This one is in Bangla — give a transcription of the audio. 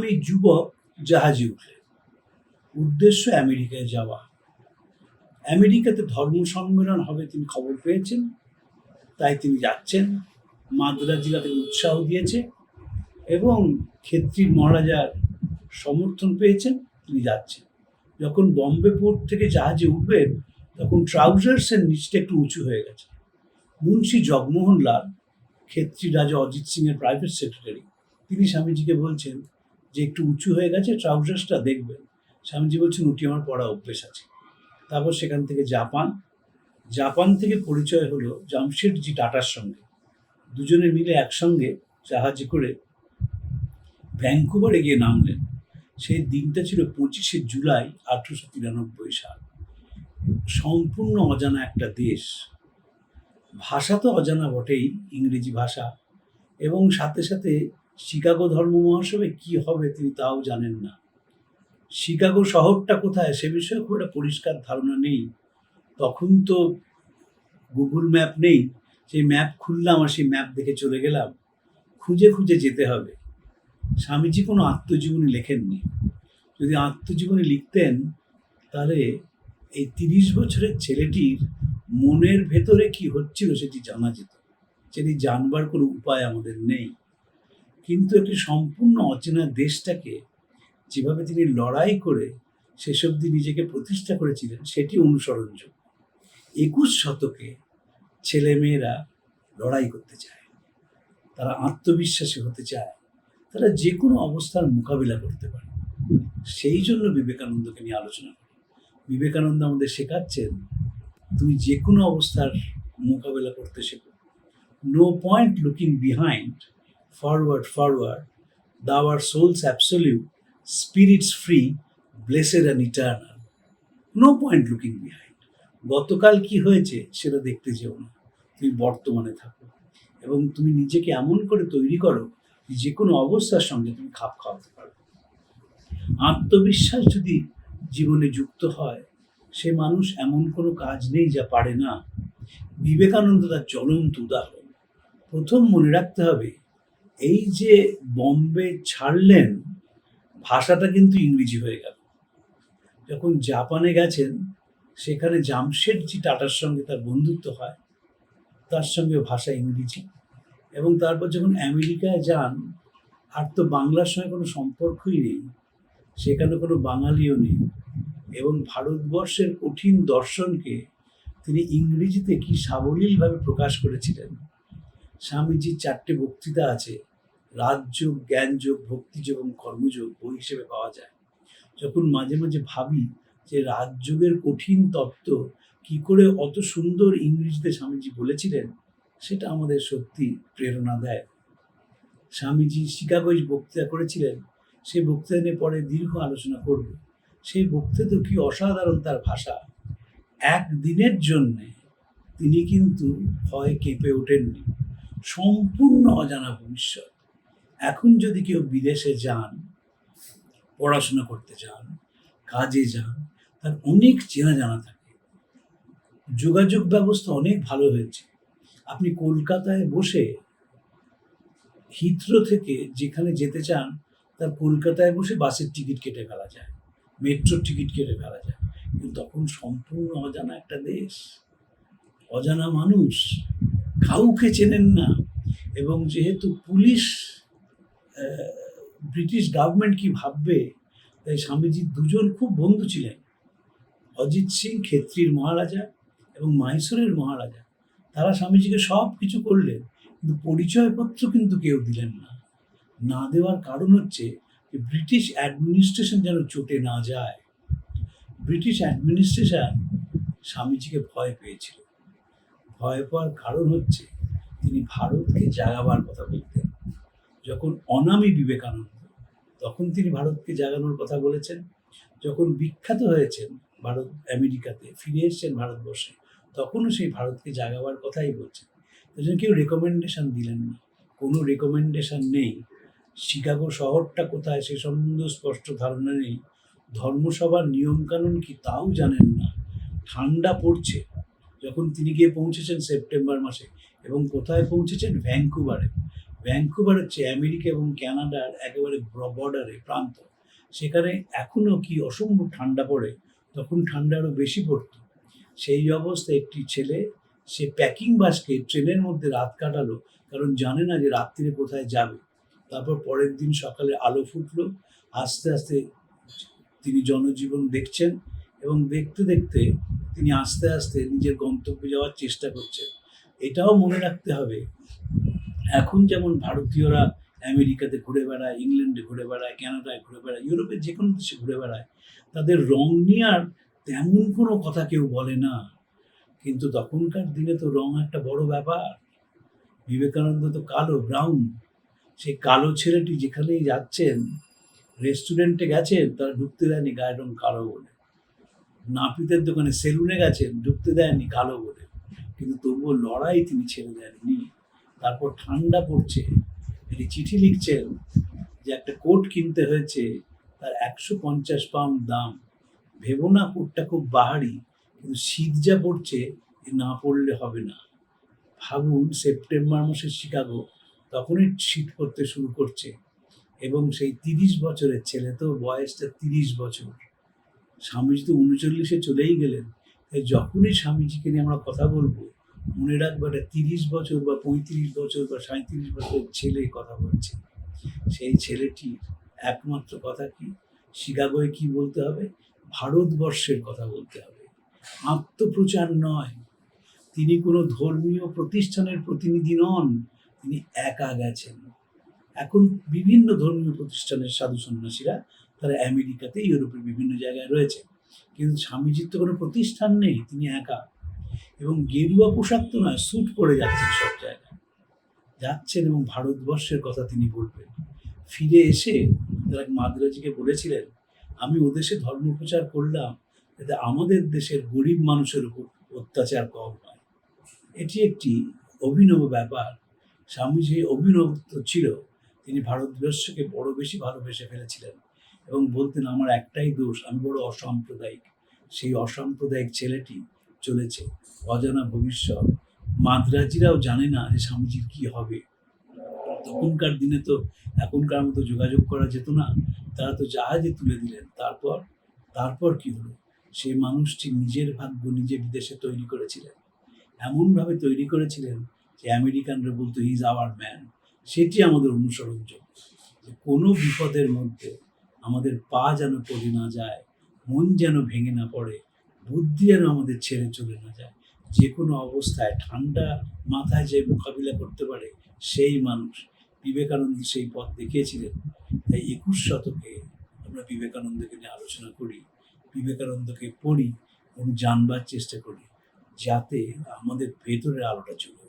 অনামী যুবক জাহাজে উঠলেন, উদ্দেশ্য আমেরিকায় যাওয়া। আমেরিকাতে ধর্ম সম্মেলন হবে তিনি খবর পেয়েছেন, তাই তিনি যাচ্ছেন। মাদ্রাজিরা তাকে উৎসাহ দিয়েছে এবং ক্ষেত্রীর মহারাজার সমর্থন পেয়েছেন, তিনি যাচ্ছেন। যখন বম্বে পোর্ট থেকে জাহাজে উঠবেন তখন ট্রাউজার্সের নিচটা একটু উঁচু হয়ে গেছে। মুন্সি জগমোহন লাল, ক্ষেত্রী রাজা অজিত সিংয়ের প্রাইভেট সেক্রেটারি, তিনি স্বামীজিকে বলছেন যে একটু উঁচু হয়ে গেছে, ট্রাউজার্সটা দেখবেন। স্বামীজি বলছেন ওটি আমার পড়া অভ্যেস আছে। তারপর সেখান থেকে জাপান থেকে পরিচয় হলো জামশেদজি টাটার সঙ্গে। দুজনে মিলে একসঙ্গে জাহাজে করে ভ্যাঙ্কুভারে গিয়ে নামলেন। সেই দিনটা ছিল 25শে জুলাই 1893 সাল। সম্পূর্ণ অজানা একটা দেশ। ভাষা তো অজানা বটেই, ইংরেজি ভাষা, এবং সাথে সাথে শিকাগো ধর্ম মহাসভায় কি হবে তিনি তাও জানেন না। শিকাগো শহরটা কোথায় সে বিষয়ে খুব একটা পরিষ্কার ধারণা নেই। তখন তো গুগল ম্যাপ নেই, সেই ম্যাপ খুললাম আর সেই ম্যাপ দেখে চলে গেলাম। খুঁজে খুঁজে যেতে হবে। স্বামীজি কোনো আত্মজীবনী লেখেননি। যদি আত্মজীবনী লিখতেন তাহলে এই 30 বছরের ছেলেটির মনের ভেতরে কি হচ্ছিল সেটি জানা যেত। সেটি জানবার কোনো উপায় আমাদের নেই। কিন্তু একটি সম্পূর্ণ অচেনা দেশটাকে যেভাবে তিনি লড়াই করে শেষ অবধি নিজেকে প্রতিষ্ঠা করেছিলেন সেটি অনুসরণযোগ্য। 21 শতকে ছেলেমেয়েরা লড়াই করতে চায়, তারা আত্মবিশ্বাসী হতে চায়, তারা যে কোনো অবস্থার মোকাবিলা করতে পারে। সেই জন্য বিবেকানন্দকে নিয়ে আলোচনা করি। বিবেকানন্দ আমাদের শেখাচ্ছেন তুমি যে কোনো অবস্থার মোকাবিলা করতে শেখো। No point looking behind, forward forward, thou art souls absolute, spirits free, blessed and eternal. No point looking behind. গতকাল কি হয়েছে সেটা দেখতে যেও না, তুমি বর্তমানে থাকো এবং তুমি নিজেকে এমন করে তৈরি করো যে কোনো অবস্থার সঙ্গে তুমি খাপ খাওয়াতে পারো। আত্মবিশ্বাস যদি জীবনে যুক্ত হয় সে মানুষ এমন কোনো কাজ নেই যা পারে না। বিবেকানন্দ তার জ্বলন্ত উদাহরণ। প্রথম মনে রাখতে হবে এই যে বম্বে ছাড়লেন ভাষাটা কিন্তু ইংরেজি হয়ে গেল। যখন জাপানে গেছেন সেখানে জামশেদজি টাটার সঙ্গে তার বন্ধুত্ব হয়, তার সঙ্গে ভাষা ইংরেজি। এবং তারপর যখন আমেরিকায় যান আর তো বাংলার সঙ্গে কোনো সম্পর্কই নেই, সেখানে কোনো বাঙালিও নেই, এবং ভারতবর্ষের কঠিন দর্শনকে তিনি ইংরেজিতে কি সাবলীলভাবে প্রকাশ করেছিলেন। স্বামীজির 4টে বক্তৃতা আছে, রাজযোগ, জ্ঞানযোগ, ভক্তিযোগ এবং কর্মযোগ বই হিসেবে পাওয়া যায়। যখন মাঝে মাঝে ভাবি যে রাজযোগের কঠিন তত্ত্ব কি করে অত সুন্দর ইংরেজিতে স্বামীজি বলেছিলেন, সেটা আমাদের সত্যি প্রেরণা দেয়। স্বামীজি শিকাগোয় বক্তৃতা করেছিলেন, সেই বক্তৃতা নিয়ে পরে দীর্ঘ আলোচনা করব। সেই বক্তৃতা কি অসাধারণ তার ভাষা। একদিনের জন্যে তিনি কিন্তু ভয়ে কেঁপে ওঠেননি। সম্পূর্ণ অজানা ভবিষ্যৎ। এখন যদি কেউ বিদেশে যান, পড়াশোনা করতে যান, কাজে যান, তার অনেক চেনা জানা থাকে। যোগাযোগ ব্যবস্থা অনেক ভালো হয়েছে। আপনি কলকাতায় বসে হিথ্রো থেকে যেখানে যেতে চান তার কলকাতায় বসে বাসের টিকিট কেটে ফেলা যায়, মেট্রোর টিকিট কেটে ফেলা যায়। কিন্তু তখন সম্পূর্ণ অজানা একটা দেশ, অজানা মানুষ, কাউকে চেনেন না। এবং যেহেতু পুলিশ, ব্রিটিশ গভর্নমেন্ট কি ভাববে, তাই স্বামীজির দুজন খুব বন্ধু ছিলেন, অজিত সিং ক্ষেত্রীর মহারাজা এবং মাইসোরের মহারাজা। তারা স্বামীজিকে সব কিছু করলেন, কিন্তু পরিচয়পত্র কিন্তু কেউ দিলেন না। না দেওয়ার কারণ হচ্ছে যে ব্রিটিশ অ্যাডমিনিস্ট্রেশন যেন চটে না যায়। ব্রিটিশ অ্যাডমিনিস্ট্রেশন স্বামীজিকে ভয় পেয়েছিল। ভয় পাওয়ার কারণ হচ্ছে তিনি ভারতকে জাগাবার কথা বলতেন। যখন অনামী বিবেকানন্দ, তখন তিনি ভারতকে জাগানোর কথা বলেছেন। যখন বিখ্যাত হয়েছেন ভারত আমেরিকাতে, ফিরে এসছেন ভারতবর্ষে, তখনও সেই ভারতকে জাগাবার কথাই বলছেন। তাই কেউ রেকমেন্ডেশন দিলেন না, কোনো রেকমেন্ডেশন নেই। শিকাগো শহরটা কোথায় সে সম্বন্ধে স্পষ্ট ধারণা নেই। ধর্মসভার নিয়মকানুন কি তাও জানেন না। ঠান্ডা পড়ছে যখন তিনি গিয়ে পৌঁছেছেন সেপ্টেম্বর মাসে, এবং কোথায় পৌঁছেছেন? ভ্যাঙ্কুভারে। ভ্যাঙ্কুভার হচ্ছে আমেরিকা এবং কানাডার একেবারে বর্ডারে প্রান্ত। সেখানে এখনো কি অসম্ভব ঠান্ডা পড়ে, তখন ঠান্ডা আরো বেশি পড়তো। সেই অবস্থায় একটি ছেলে, সে প্যাকিং বাস্কেট ট্রেনের মধ্যে রাত কাটালো, কারণ জানে না যে রাত্রিরে কোথায় যাবে। তারপর পরের দিন সকালে আলো ফুটলো, আস্তে আস্তে তিনি জনজীবন দেখছেন এবং দেখতে দেখতে তিনি আস্তে আস্তে নিজের গন্তব্যে যাওয়ার চেষ্টা করছেন। এটাও মনে রাখতে হবে, এখন যেমন ভারতীয়রা আমেরিকাতে ঘুরে বেড়ায়, ইংল্যান্ডে ঘুরে বেড়ায়, কানাডায় ঘুরে বেড়ায়, ইউরোপের যে কোনো দেশে ঘুরে বেড়ায়, তাদের রং নিয়ে আর তেমন কোনো কথা কেউ বলে না। কিন্তু তখনকার দিনে তো রং একটা বড় ব্যাপার। বিবেকানন্দ তো কালো, ব্রাউন। সেই কালো ছেলেটি যেখানেই যাচ্ছেন, রেস্টুরেন্টে গেছেন, তারা ঢুকতে দেয়নি গায়ের রং কালো বলে। নাপিতের দোকানে, সেলুনে গেছেন, ঢুকতে দেয়নি কালো বলে। কিন্তু তবুও লড়াই তিনি ছেড়ে দেননি। তারপর ঠান্ডা পড়ছে, তিনি চিঠি লিখছেন যে একটা কোট কিনতে হয়েছে, তার 150 পাউন্ড দাম। ভেবো না কোটটা খুব বাহারি, কিন্তু শীত যা পড়ছে, এ না পড়লে হবে না। ভাবুন, সেপ্টেম্বর মাসের শিকাগো, তখনই শীত পড়তে শুরু করছে, এবং সেই 30 বছরের ছেলে, তো বয়সটা 30 বছর। স্বামীজি তো 39-এ চলেই গেলেন। তাই যখনই স্বামীজিকে নিয়ে আমরা কথা বলবো, মনে রাখবো একটা 30 বছর বা 35 বছর বা 37 বছরের ছেলে কথা বলছে। সেই ছেলেটির একমাত্র কথা কি? শিকাগোয় কি বলতে হবে? ভারতবর্ষের কথা বলতে হবে, আত্মপ্রচার নয়। তিনি কোনো ধর্মীয় প্রতিষ্ঠানের প্রতিনিধি নন, তিনি একা গেছেন। এখন বিভিন্ন ধর্মীয় প্রতিষ্ঠানের সাধু সন্ন্যাসীরা, তারা আমেরিকাতে, ইউরোপের বিভিন্ন জায়গায় রয়েছে, কিন্তু স্বামীজির তো কোনো প্রতিষ্ঠান নেই, তিনি একা। এবং গেরুয়া পোশাক তো নয়, স্যুট পরে যাচ্ছেন সব জায়গায়, যাচ্ছেন এবং ভারতবর্ষের কথা তিনি বলবেন। ফিরে এসে তারা মাদ্রাজিকে বলেছিলেন, আমি ওদেশে ধর্ম প্রচার করলাম যাতে আমাদের দেশের গরিব মানুষের উপর অত্যাচার কম হয়। এটি একটি অভিনব ব্যাপার। স্বামীজি অভিনবত্ব ছিল, তিনি ভারতবর্ষকে বড় বেশি ভালোবেসে ফেলেছিলেন এবং বলতেন, আমার একটাই দোষ, আমি বড় অসাম্প্রদায়িক। সেই অসাম্প্রদায়িক ছেলেটি চলেছে, অজানা ভবিষ্যৎ। মাদ্রাজিরাও জানে না যে স্বামীজির কি হবে। তখনকার দিনে তো এখনকার মতো যোগাযোগ করা যেত না, তারা তো জাহাজে তুলে দিলেন। তারপর তারপর কি হলো? সেই মানুষটি নিজের ভাগ্য নিজে বিদেশে তৈরি করেছিলেন, এমনভাবে তৈরি করেছিলেন যে আমেরিকানরা বলতো, হি ইজ আওয়ার ম্যান। সেটি আমাদের অনুসরণযোগ্য, যে কোনো বিপদের মধ্যে আমাদের পা যেন পড়ে না যায়, মন যেন ভেঙে না পড়ে, বুদ্ধি যেন আমাদের ছেড়ে চলে না যায়। যে কোনো অবস্থায় ঠান্ডা মাথায় যে মোকাবিলা করতে পারে, সেই মানুষ। বিবেকানন্দ সেই পথ দেখিয়েছিলেন। তাই 21 শতকে আমরা বিবেকানন্দকে নিয়ে আলোচনা করি, বিবেকানন্দকে পড়ি এবং জানবার চেষ্টা করি, যাতে আমাদের ভেতরের আলোটা চলে।